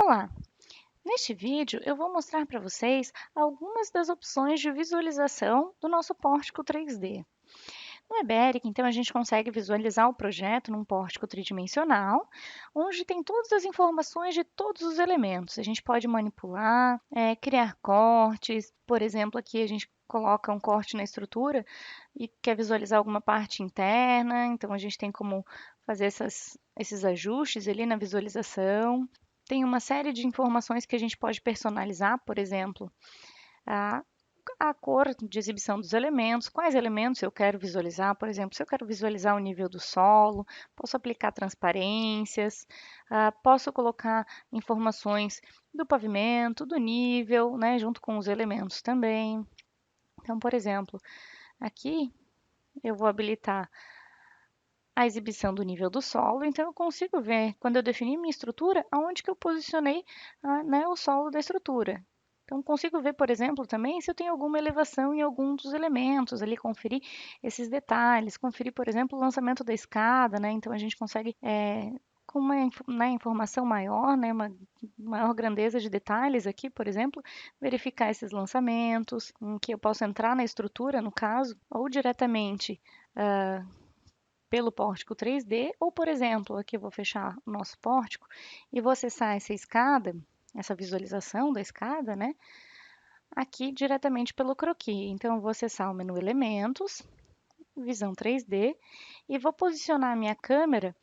Olá! Neste vídeo eu vou mostrar para vocês algumas das opções de visualização do nosso pórtico 3D. No Eberic, então, a gente consegue visualizar o projeto num pórtico tridimensional, onde tem todas as informações de todos os elementos. A gente pode manipular, criar cortes. Por exemplo, aqui a gente coloca um corte na estrutura e quer visualizar alguma parte interna, então a gente tem como fazer esses ajustes ali na visualização. Tem uma série de informações que a gente pode personalizar, por exemplo, a, a cor de exibição dos elementos, quais elementos eu quero visualizar, por exemplo, se eu quero visualizar o nível do solo, posso aplicar transparências, posso colocar informações do pavimento, do nível, né, junto com os elementos também. Então, por exemplo, aqui eu vou habilitar a exibição do nível do solo, então eu consigo ver, quando eu definir minha estrutura, aonde que eu posicionei né, o solo da estrutura. Então, consigo ver, por exemplo, também se eu tenho alguma elevação em algum dos elementos, ali conferir esses detalhes, conferir, por exemplo, o lançamento da escada, né? Então, a gente consegue, com uma né, informação maior, né, uma maior grandeza de detalhes aqui, por exemplo, verificar esses lançamentos, em que eu posso entrar na estrutura, no caso, ou diretamente pelo pórtico 3D, ou, por exemplo, aqui eu vou fechar o nosso pórtico e vou acessar essa escada, essa visualização da escada, né? Aqui diretamente pelo croquis. Então, eu vou acessar o menu Elementos, Visão 3D, e vou posicionar a minha câmera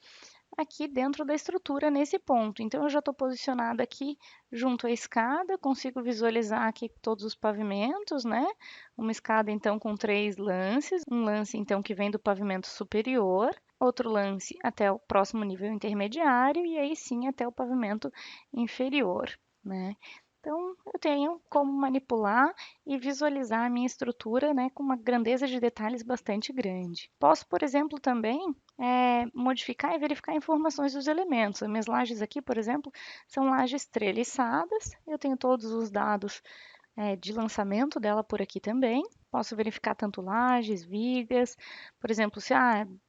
aqui dentro da estrutura nesse ponto. Então, eu já estou posicionada aqui junto à escada, consigo visualizar aqui todos os pavimentos, né? Uma escada, então, com 3 lances, um lance, então, que vem do pavimento superior, outro lance até o próximo nível intermediário e aí sim até o pavimento inferior, né? Então, eu tenho como manipular e visualizar a minha estrutura, né, com uma grandeza de detalhes bastante grande. Posso, por exemplo, também modificar e verificar informações dos elementos. As minhas lajes aqui, por exemplo, são lajes treliçadas. Eu tenho todos os dados de lançamento dela por aqui também. Posso verificar tanto lajes, vigas. Por exemplo, se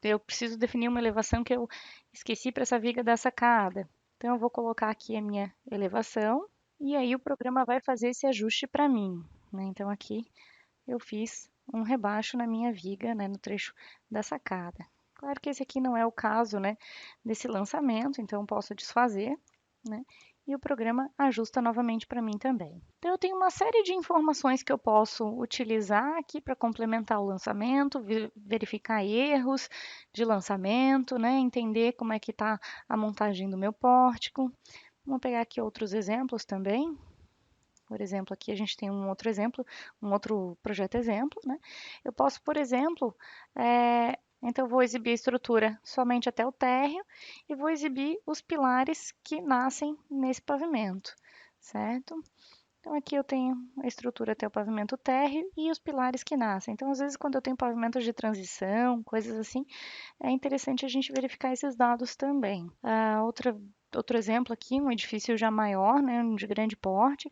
eu preciso definir uma elevação que eu esqueci para essa viga da sacada. Então, eu vou colocar aqui a minha elevação e aí o programa vai fazer esse ajuste para mim, né? Então, aqui eu fiz um rebaixo na minha viga, né, no trecho da sacada. Claro que esse aqui não é o caso, né, desse lançamento, então eu posso desfazer, né, e o programa ajusta novamente para mim também. Então eu tenho uma série de informações que eu posso utilizar aqui para complementar o lançamento, verificar erros de lançamento, né, entender como é que está a montagem do meu pórtico. Vamos pegar aqui outros exemplos também. Por exemplo, aqui a gente tem um outro exemplo, um outro projeto exemplo, né? Eu posso, por exemplo, então eu vou exibir a estrutura somente até o térreo e vou exibir os pilares que nascem nesse pavimento, certo? Então aqui eu tenho a estrutura até o pavimento térreo e os pilares que nascem. Então, às vezes, quando eu tenho pavimentos de transição, coisas assim, é interessante a gente verificar esses dados também. Outro exemplo aqui, um edifício já maior, né, de grande porte,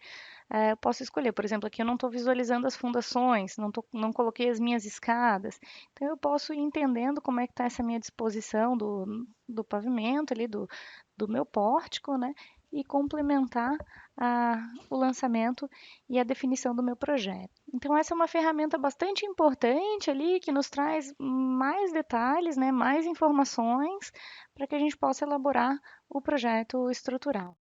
eu posso escolher, por exemplo, aqui eu não estou visualizando as fundações, não coloquei as minhas escadas, então eu posso ir entendendo como é que está essa minha disposição do pavimento ali, do meu pórtico, né, e complementar o lançamento e a definição do meu projeto. Então, essa é uma ferramenta bastante importante ali, que nos traz mais detalhes, né, mais informações, para que a gente possa elaborar o projeto estrutural.